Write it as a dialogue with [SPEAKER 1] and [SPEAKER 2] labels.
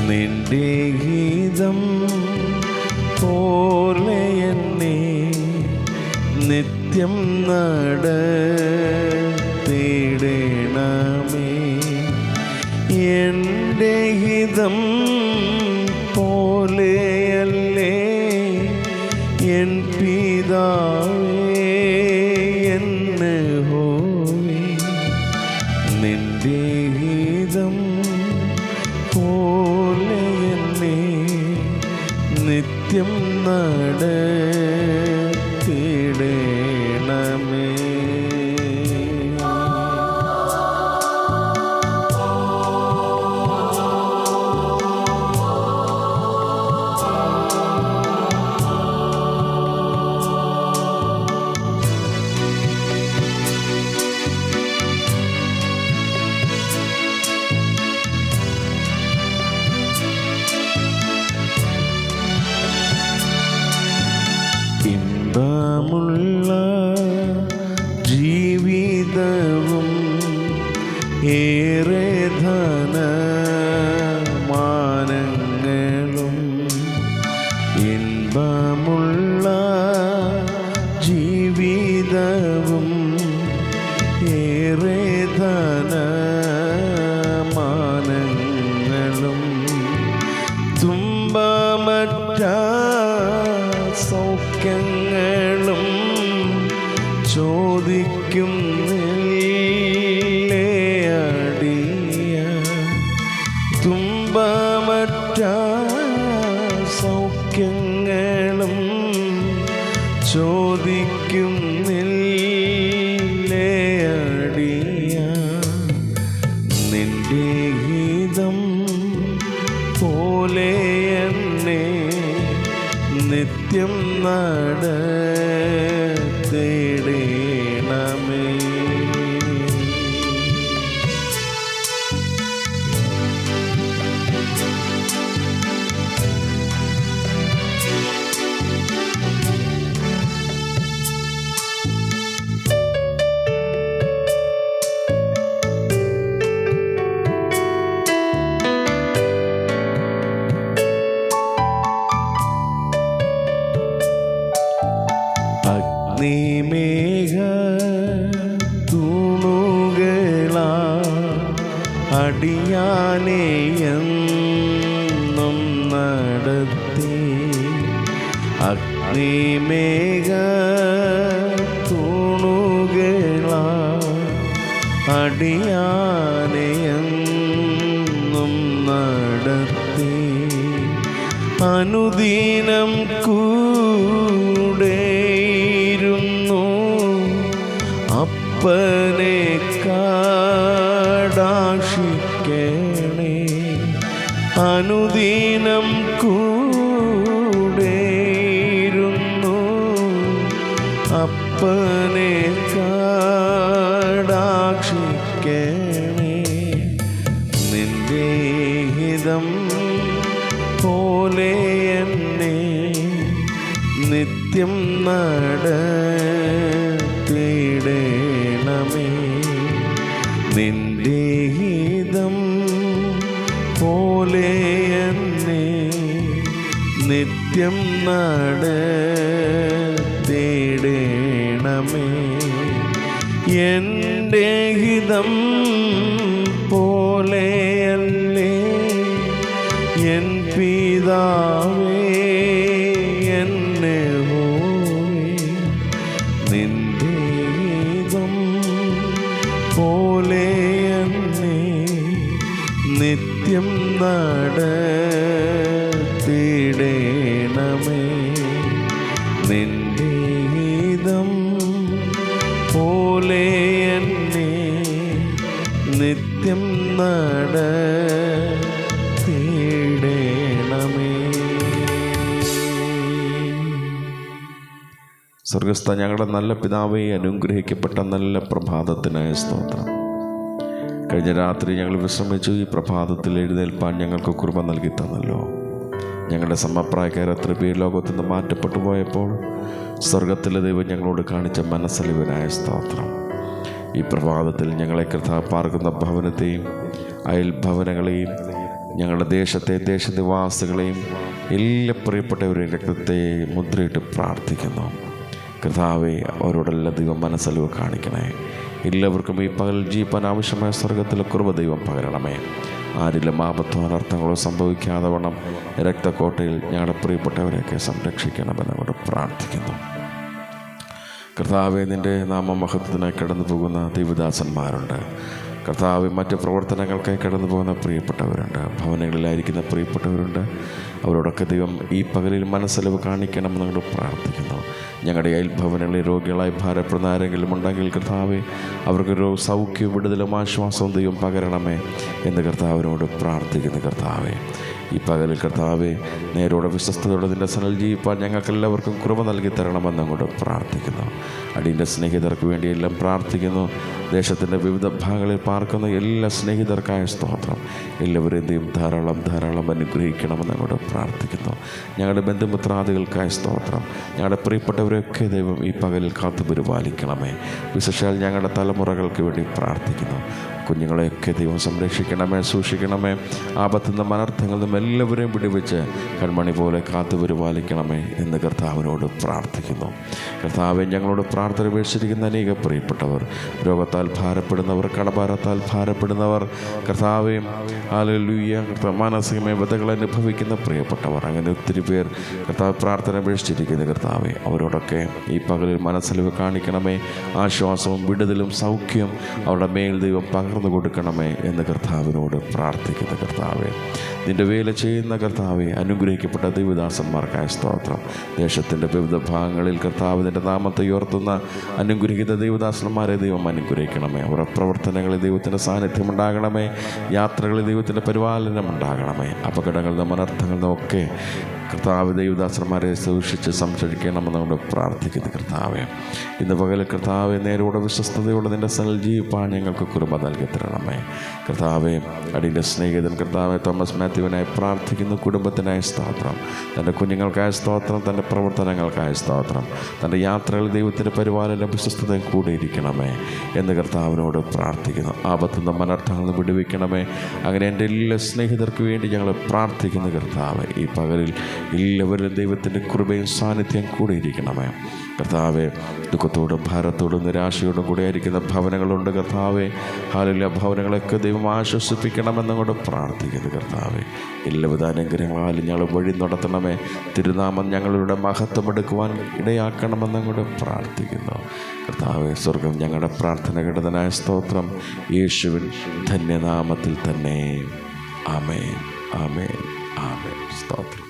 [SPEAKER 1] നിന്റെ ഗീതം പോലെ എന്നെ നിത്യം നടത്തിയിടണമേ. എൻ്റെ ഹിതം പോലെയല്ലേ എൻ പിതാവേ എന്നെ ഹോവേ. നിന്റെ ഹിതം പോലെ എന്നെ നിത്യം നടത്തിയിടണമേ. ഇമ്പമുള്ള ജീവിതവും ഏറെ ധനമാനങ്ങളും, ഇമ്പമുള്ള ജീവിതവും ഏറെ ധനമാനങ്ങളും, തുമ്പമറ്റ സൗഖ്യങ്ങളും ചോദിക്കുന്നില്ലേ അടിയ. തുമ്പമറ്റ സൗഖ്യങ്ങളും ചോദിക്കുന്നില്ലേ അടിയ. നിന്റെ ഗീതം പോലെ എന്നെ നിത്യം നടത്തിയിടണമേ. അഗ്നിമേഘ തൂണുകളാ അടിയാനെ എന്നും നടത്തി. അഗ്നിമേഘ തൂണുകളാ അടിയാനെ എന്നും നടത്തി. അനുദിനം കൂടെയിരുന്നു അപ്പനെ കടാക്ഷിക്കണേ. അനുദിനം കൂടെയിരുന്നു അപ്പനെ കടാക്ഷിക്കണേ. നിന്റെ ഹിതം പോലെ എന്നെ നിത്യം നടത്തിയിടണമേ. നിന്റെ ഹിതം പോലെ എന്നെ നിത്യം നടത്തിയിടണമേ. എൻ്റെ ഹിതം പോലെയല്ലേ എൻ പിതാവേ എന്നെ ഹോവേ. നിന്റെ ഹിതം പോലെ എന്നെ നിത്യം നടത്തിയിടണമേ. നിന്റെ ഹിതം പോലെ എന്നെ നിത്യം നടത്തിയിടണമേ. സ്വർഗസ്ഥ ഞങ്ങളുടെ നല്ല പിതാവേ, അനുഗ്രഹിക്കപ്പെട്ട നല്ല പ്രഭാതത്തിനായ സ്തോത്രം. കഴിഞ്ഞ രാത്രി ഞങ്ങൾ വിശ്രമിച്ചു. ഈ പ്രഭാതത്തിൽ എഴുന്നേൽപ്പാൻ ഞങ്ങൾക്ക് കൃപ നൽകി തന്നല്ലോ. ഞങ്ങളുടെ സമപ്രായക്കാർ എത്ര പേർ ലോകത്തു നിന്ന് മാറ്റപ്പെട്ടു പോയപ്പോൾ സ്വർഗത്തിലെ ദൈവം ഞങ്ങളോട് കാണിച്ച മനസ്സലിവനായ സ്തോത്രം. ഈ പ്രഭാതത്തിൽ ഞങ്ങളെ കർത്താവ് പാർക്കുന്ന ഭവനത്തെയും അയൽഭവനങ്ങളെയും ഞങ്ങളുടെ ദേശത്തെ ദേശനിവാസികളെയും എല്ലാ പ്രിയപ്പെട്ടവരെയും രക്തത്തെ മുദ്രയിട്ട് പ്രാർത്ഥിക്കുന്നു. കർത്താവെ, അവരോടെല്ലാം ദൈവം മനസ്സലിവ് കാണിക്കണേ. എല്ലാവർക്കും ഈ പകൽ ജീവൻ ആവശ്യമായ സ്വർഗത്തിലെ കൃപ ദൈവം പകരണമേ. ആരിലും ആപത്തോ അനർത്ഥങ്ങളോ സംഭവിക്കാതെ വണ്ണം രക്തക്കോട്ടയിൽ ഞങ്ങളുടെ പ്രിയപ്പെട്ടവരെയൊക്കെ സംരക്ഷിക്കണമെന്ന് അവിടെ പ്രാർത്ഥിക്കുന്നു. കർത്താവെ, നിൻ്റെ നാമമഹത്വത്തിനായി കടന്നു പോകുന്ന ദൈവദാസന്മാരുണ്ട്. കർത്താവ്, മറ്റ് പ്രവർത്തനങ്ങൾക്കായി കടന്നു പോകുന്ന പ്രിയപ്പെട്ടവരുണ്ട്. ഭവനങ്ങളിലായിരിക്കുന്ന പ്രിയപ്പെട്ടവരുണ്ട്. അവരോടൊക്കെ ദൈവം ഈ പകലിൽ മനസ്സലിവ് കാണിക്കണമെന്ന് ഞങ്ങൾ പ്രാർത്ഥിക്കുന്നു. ഞങ്ങളുടെ അയൽഭവനങ്ങളിൽ രോഗികളായി ഭാരപ്പെടുന്ന ആരെങ്കിലും ഉണ്ടെങ്കിൽ കർത്താവെ, അവർക്കൊരു സൗഖ്യവും വിടുതലും ആശ്വാസവും ദൈവം പകരണമേ എന്ന് കർത്താവിനോട് പ്രാർത്ഥിക്കുന്നു. കർത്താവെ, ഈ പകലിൽ കർത്താവെ, നേരോടെ വിശ്വസ്തയോടെ നിൻ്റെ സനൽ ജീവിപ്പാൻ ഞങ്ങൾക്കെല്ലാവർക്കും കൃപ നൽകി തരണമെന്ന് അങ്ങോട്ട് പ്രാർത്ഥിക്കുന്നു. അടിയൻ്റെ സ്നേഹിതർക്ക് വേണ്ടിയെല്ലാം പ്രാർത്ഥിക്കുന്നു. ദേശത്തിൻ്റെ വിവിധ ഭാഗങ്ങളിൽ പാർക്കുന്ന എല്ലാ സ്നേഹിതർക്കായ സ്തോത്രം. എല്ലാവരെയും ദൈവം ധാരാളം അനുഗ്രഹിക്കണമെന്ന് അങ്ങോട്ട് പ്രാർത്ഥിക്കുന്നു. ഞങ്ങളുടെ ബന്ധുമിത്രാദികൾക്കായ സ്തോത്രം. ഞങ്ങളുടെ പ്രിയപ്പെട്ടവരെയൊക്കെ ദൈവം ഈ പകലിൽ കാത്തു പരിപാലിക്കണമേ. വിശേഷാൽ ഞങ്ങളുടെ തലമുറകൾക്ക് വേണ്ടി പ്രാർത്ഥിക്കുന്നു. കുഞ്ഞുങ്ങളെയൊക്കെ ദൈവം സംരക്ഷിക്കണമേ, സൂക്ഷിക്കണമേ. ആപത്തിൽ നിന്നും അനർത്ഥങ്ങളിൽ നിന്നും എല്ലാവരെയും പിടിവെച്ച് കൺമണി പോലെ കാത്തു പരിപാലിക്കണമേ എന്ന് കർത്താവിനോട് പ്രാർത്ഥിക്കുന്നു. കർത്താവെ, ഞങ്ങളോട് പ്രാർത്ഥന ഉപേക്ഷിച്ചിരിക്കുന്ന അനേക പ്രിയപ്പെട്ടവർ, രോഗത്താൽ ഭാരപ്പെടുന്നവർ, കടഭാരത്താൽ ഭാരപ്പെടുന്നവർ, കർത്താവെ ഹല്ലേലൂയ, മാനസികമായ വ്യതകൾ അനുഭവിക്കുന്ന പ്രിയപ്പെട്ടവർ, അങ്ങനെ ഒത്തിരി പേർ കർത്താവ് പ്രാർത്ഥന ഉപേക്ഷിച്ചിരിക്കുന്ന കർത്താവെ, അവരോടൊക്കെ ഈ പകലിൽ മനസ്സലിവ് കാണിക്കണമേ. ആശ്വാസവും വിടുതലും സൗഖ്യം അവരുടെ മേൽ ദൈവം പകർന്നു കൊടുക്കണമേ എന്ന് കർത്താവിനോട് പ്രാർത്ഥിക്കുന്ന കർത്താവെ, നിൻ്റെ വേല ചെയ്യുന്ന കർത്താവെ, അനുഗ്രഹിക്കപ്പെട്ട ദൈവദാസന്മാർക്കായ സ്തോത്രം. ദേശത്തിൻ്റെ വിവിധ ഭാഗങ്ങളിൽ കർത്താവ് നിൻ്റെ നാമത്തെ ഉയർത്തുന്ന അനുഗ്രഹിക്കുന്ന ദൈവദാസന്മാരെ ദൈവം അനുഗ്രഹിക്കണമേ. അവരുടെ പ്രവർത്തനങ്ങളിൽ ദൈവത്തിൻ്റെ സാന്നിധ്യം ഉണ്ടാകണമേ. യാത്രകളിൽ ദൈവത്തിൻ്റെ പരിപാലനം ഉണ്ടാകണമേ. അപകടങ്ങളിൽ നിന്നും അനർത്ഥങ്ങളിൽ നിന്നൊക്കെ കർത്താവ് ദൈവദാസന്മാരെ സൂക്ഷിച്ച് സംരക്ഷിക്കണമെന്നുകൊണ്ട് പ്രാർത്ഥിക്കുന്നു. കർത്താവെ, ഇന്ന് പകൽ കർത്താവെ, നേരോടെ വിശ്വസ്തയോടെ നിൻ്റെ സനൽ ജീവിപ്പാൻ ഞങ്ങൾക്ക് കൃപ നൽകി തരണമേ. കർത്താവെ, അടിയുടെ സ്നേഹിതൻ കർത്താവെ തോമസ് മാത്യുവിനായി പ്രാർത്ഥിക്കുന്നു. കുടുംബത്തിനായി സ്തോത്രം. തൻ്റെ കുഞ്ഞുങ്ങൾക്കായ സ്തോത്രം. തൻ്റെ പ്രവർത്തനങ്ങൾക്കായ സ്തോത്രം. തൻ്റെ യാത്രകളിൽ ദൈവത്തിൻ്റെ പരിപാലനം വിശ്വസ്തതയും കൂടെ ഇരിക്കണമേ എന്ന് കർത്താവിനോട് പ്രാർത്ഥിക്കുന്നു. ആപത്തു നിന്നും അനർത്ഥങ്ങളിൽ നിന്ന് വിടുവിക്കണമേ. അങ്ങനെ എൻ്റെ എല്ലാ സ്നേഹിതർക്ക് വേണ്ടി ഞങ്ങൾ പ്രാർത്ഥിക്കുന്നു. കർത്താവ്, ഈ പകലിൽ എല്ലാവരും ദൈവത്തിൻ്റെ കൃപയും സാന്നിധ്യം കൂടെ ഇരിക്കണമേ. കർത്താവെ, ദുഃഖത്തോടും ഭാരത്തോടും നിരാശയോടും കൂടെ ആയിരിക്കുന്ന ഭവനങ്ങളുണ്ട്. കർത്താവെ, ഹല്ലേലൂയ, ഭവനങ്ങളൊക്കെ ദൈവം ആശ്വസിപ്പിക്കണമെന്നങ്ങോട്ട് പ്രാർത്ഥിക്കുന്നു. കർത്താവെ, എല്ലാവിധ അനുഗ്രഹങ്ങളാലും ഞങ്ങൾ വഴി നടത്തണമേ. തിരുനാമം ഞങ്ങളുടെ മഹത്വമെടുക്കുവാൻ ഇടയാക്കണമെന്നങ്ങോട്ട് പ്രാർത്ഥിക്കുന്നു. കർത്താവെ, സ്വർഗം ഞങ്ങളുടെ പ്രാർത്ഥന കേട്ടതിനായ സ്തോത്രം. യേശുവിൻ ധന്യനാമത്തിൽ തന്നെ. ആമേൻ, ആമേൻ, ആമേൻ. സ്തോത്രം.